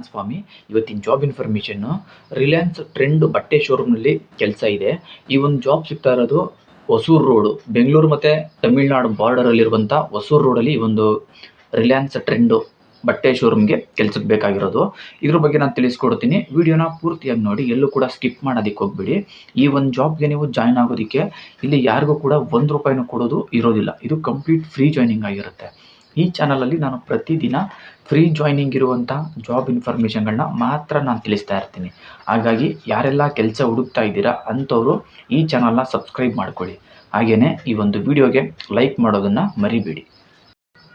ಸ್ವಾಮಿ, ಇವತ್ತಿನ job information Reliance trend ಬಟ್ಟೆ ಶೋರೂಮ್ನಲ್ಲಿ ಕೆಲಸ ಇದೆ. ಈ ಒಂದು ಜಾಬ್ ಸಿಗ್ತಾ ಇರೋದು ಹೊಸೂರು ರೋಡು, ಬೆಂಗಳೂರು ಮತ್ತು ತಮಿಳ್ನಾಡು ಬಾರ್ಡರಲ್ಲಿರುವಂಥ ಹೊಸೂರು ರೋಡಲ್ಲಿ ಈ ಒಂದು ರಿಲಯನ್ಸ್ ಟ್ರೆಂಡು ಬಟ್ಟೆ ಶೋರೂಮ್ಗೆ ಕೆಲಸಕ್ಕೆ ಬೇಕಾಗಿರೋದು. ಇದ್ರ ಬಗ್ಗೆ ನಾನು ತಿಳಿಸ್ಕೊಡ್ತೀನಿ. ವಿಡಿಯೋನ ಪೂರ್ತಿಯಾಗಿ ನೋಡಿ, ಎಲ್ಲೂ ಕೂಡ ಸ್ಕಿಪ್ ಮಾಡೋದಕ್ಕೆ ಹೋಗ್ಬಿಡಿ. ಈ ಒಂದು ಜಾಬ್ಗೆ ನೀವು ಜಾಯ್ನ್ ಆಗೋದಕ್ಕೆ ಇಲ್ಲಿ ಯಾರಿಗೂ ಕೂಡ ₹1 ಕೊಡೋದು ಇರೋದಿಲ್ಲ. ಇದು ಕಂಪ್ಲೀಟ್ ಫ್ರೀ ಜಾಯ್ನಿಂಗ್ ಆಗಿರುತ್ತೆ. ಈ ಚಾನಲಲ್ಲಿ ನಾನು ಪ್ರತಿದಿನ ಫ್ರೀ ಜಾಯ್ನಿಂಗ್ ಇರುವಂಥ ಜಾಬ್ ಇನ್ಫಾರ್ಮೇಷನ್ಗಳನ್ನ ಮಾತ್ರ ನಾನು ತಿಳಿಸ್ತಾ ಇರ್ತೀನಿ. ಹಾಗಾಗಿ ಯಾರೆಲ್ಲ ಕೆಲಸ ಹುಡುಕ್ತಾ ಇದ್ದೀರಾ ಅಂಥವರು ಈ ಚಾನಲ್ನ ಸಬ್ಸ್ಕ್ರೈಬ್ ಮಾಡ್ಕೊಳ್ಳಿ. ಹಾಗೆಯೇ ಈ ಒಂದು ವಿಡಿಯೋಗೆ ಲೈಕ್ ಮಾಡೋದನ್ನು ಮರಿಬೇಡಿ.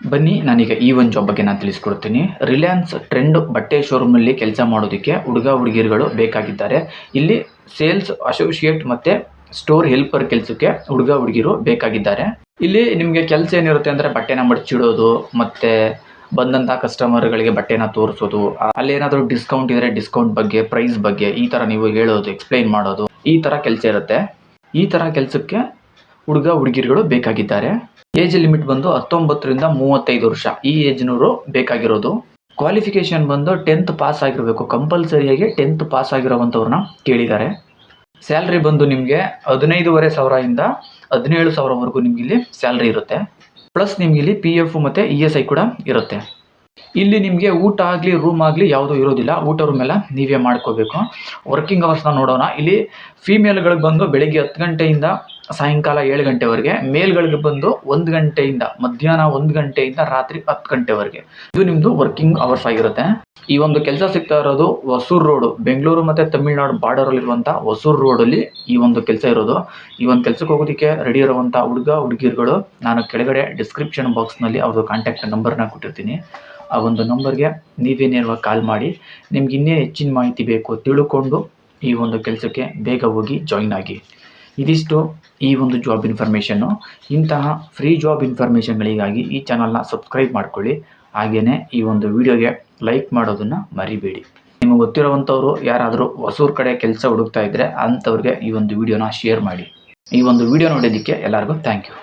ಬನ್ನಿ, ನಾನೀಗ ಈ ಒಂದು ಜಾಬ್ ಬಗ್ಗೆ ನಾನು ತಿಳಿಸ್ಕೊಡ್ತೀನಿ. ರಿಲಯನ್ಸ್ ಟ್ರೆಂಡ್ ಬಟ್ಟೆ ಶೋರೂಮ್ನಲ್ಲಿ ಕೆಲಸ ಮಾಡೋದಕ್ಕೆ ಹುಡುಗಿಯರುಗಳು ಬೇಕಾಗಿದ್ದಾರೆ. ಇಲ್ಲಿ ಸೇಲ್ಸ್ ಅಸೋಸಿಯೇಟ್ ಮತ್ತು ಸ್ಟೋರ್ ಹೆಲ್ಪರ್ ಕೆಲಸಕ್ಕೆ ಹುಡುಗಿಯರು ಬೇಕಾಗಿದ್ದಾರೆ. ಇಲ್ಲಿ ನಿಮಗೆ ಕೆಲಸ ಏನಿರುತ್ತೆ ಅಂದರೆ ಬಟ್ಟೆನ ಮಡಚಿಡೋದು ಮತ್ತು ಬಂದಂಥ ಕಸ್ಟಮರ್ಗಳಿಗೆ ಬಟ್ಟೆನ ತೋರಿಸೋದು, ಅಲ್ಲೇನಾದರೂ ಡಿಸ್ಕೌಂಟ್ ಇದ್ದರೆ ಡಿಸ್ಕೌಂಟ್ ಬಗ್ಗೆ, ಪ್ರೈಸ್ ಬಗ್ಗೆ ಈ ಥರ ನೀವು ಹೇಳೋದು, ಎಕ್ಸ್ಪ್ಲೈನ್ ಮಾಡೋದು, ಈ ಥರ ಕೆಲಸ ಇರುತ್ತೆ. ಈ ಥರ ಕೆಲಸಕ್ಕೆ ಹುಡುಗಿಯರುಗಳು ಬೇಕಾಗಿದ್ದಾರೆ. ಏಜ್ ಲಿಮಿಟ್ ಬಂದು 19 ರಿಂದ 35 ವರ್ಷ, ಈ ಏಜ್ನವರು ಬೇಕಾಗಿರೋದು. ಕ್ವಾಲಿಫಿಕೇಷನ್ ಬಂದು 10th ಪಾಸ್ ಆಗಿರಬೇಕು. ಕಂಪಲ್ಸರಿಯಾಗಿ 10th ಪಾಸ್ ಆಗಿರೋವಂಥವ್ರನ್ನ ಕೇಳಿದ್ದಾರೆ. ಸ್ಯಾಲ್ರಿ ಬಂದು ನಿಮಗೆ 15,500 ಇಂದ 17,000ವರೆಗೂ ನಿಮ್ಗೆ ಇಲ್ಲಿ ಸ್ಯಾಲ್ರಿ ಇರುತ್ತೆ. ಪ್ಲಸ್ ನಿಮ್ಗೆ ಇಲ್ಲಿ PF ಮತ್ತು ESI ಕೂಡ ಇರುತ್ತೆ. ಇಲ್ಲಿ ನಿಮಗೆ ಊಟ ಆಗಲಿ ರೂಮ್ ಆಗಲಿ ಯಾವುದೂ ಇರೋದಿಲ್ಲ. ಊಟ ರೂಮ್ ಎಲ್ಲ ನೀವೇ ಮಾಡ್ಕೋಬೇಕು. ವರ್ಕಿಂಗ್ ಅವರ್ಸ್ನ ನೋಡೋಣ. ಇಲ್ಲಿ ಫೀಮೇಲ್ಗಳಿಗೆ ಬಂದು ಬೆಳಗ್ಗೆ 10 ಗಂಟೆಯಿಂದ ಸಾಯಂಕಾಲ 7 ಗಂಟೆವರೆಗೆ, ಮೇಲ್ಗಳಿಗೆ ಬಂದು 1 ಗಂಟೆಯಿಂದ ಮಧ್ಯಾಹ್ನ 1 ಗಂಟೆಯಿಂದ ರಾತ್ರಿ 10 ಗಂಟೆವರೆಗೆ ಇದು ನಿಮ್ಮದು ವರ್ಕಿಂಗ್ ಅವರ್ಸ್ ಆಗಿರುತ್ತೆ. ಈ ಒಂದು ಕೆಲಸ ಸಿಗ್ತಾ ಇರೋದು ಹೊಸೂರು ರೋಡು, ಬೆಂಗಳೂರು ಮತ್ತು ತಮಿಳ್ನಾಡು ಬಾರ್ಡರಲ್ಲಿರುವಂಥ ಹೊಸೂರು ರೋಡಲ್ಲಿ ಈ ಒಂದು ಕೆಲಸ ಇರೋದು. ಈ ಒಂದು ಕೆಲಸಕ್ಕೆ ಹೋಗೋದಕ್ಕೆ ರೆಡಿ ಇರುವಂಥ ಹುಡುಗಿಯರುಗಳು ನಾನು ಕೆಳಗಡೆ ಡಿಸ್ಕ್ರಿಪ್ಷನ್ ಬಾಕ್ಸ್ನಲ್ಲಿ ಅವ್ರದ್ದು ಕಾಂಟ್ಯಾಕ್ಟ್ ನಂಬರ್ನ ಕೊಟ್ಟಿರ್ತೀನಿ. ಆ ಒಂದು ನಂಬರ್ಗೆ ನೀವೇ ನೇರವಾಗಿ ಕಾಲ್ ಮಾಡಿ ನಿಮ್ಗೆ ಇನ್ನೇನು ಹೆಚ್ಚಿನ ಮಾಹಿತಿ ಬೇಕು ತಿಳ್ಕೊಂಡು ಈ ಒಂದು ಕೆಲಸಕ್ಕೆ ಬೇಗ ಹೋಗಿ ಜಾಯಿನ್ ಆಗಿ. ಇದಿಷ್ಟು ಈ ಒಂದು ಜಾಬ್ ಇನ್ಫಾರ್ಮೇಷನ್ನು. ಇಂತಹ ಫ್ರೀ ಜಾಬ್ ಇನ್ಫಾರ್ಮೇಷನ್ಗಳಿಗಾಗಿ ಈ ಚಾನಲ್ನ ಸಬ್ಸ್ಕ್ರೈಬ್ ಮಾಡ್ಕೊಳ್ಳಿ. ಹಾಗೆಯೇ ಈ ಒಂದು ವಿಡಿಯೋಗೆ ಲೈಕ್ ಮಾಡೋದನ್ನು ಮರಿಬೇಡಿ. ನಿಮಗೆ ಗೊತ್ತಿರುವಂಥವ್ರು ಯಾರಾದರೂ ಹೊಸೂರು ಕಡೆ ಕೆಲಸ ಹುಡುಕ್ತಾ ಇದ್ದರೆ ಅಂಥವ್ರಿಗೆ ಈ ಒಂದು ವಿಡಿಯೋನ ಶೇರ್ ಮಾಡಿ. ಈ ಒಂದು ವಿಡಿಯೋ ನೋಡೋದಕ್ಕೆ ಎಲ್ಲರಿಗೂ ಥ್ಯಾಂಕ್ ಯು.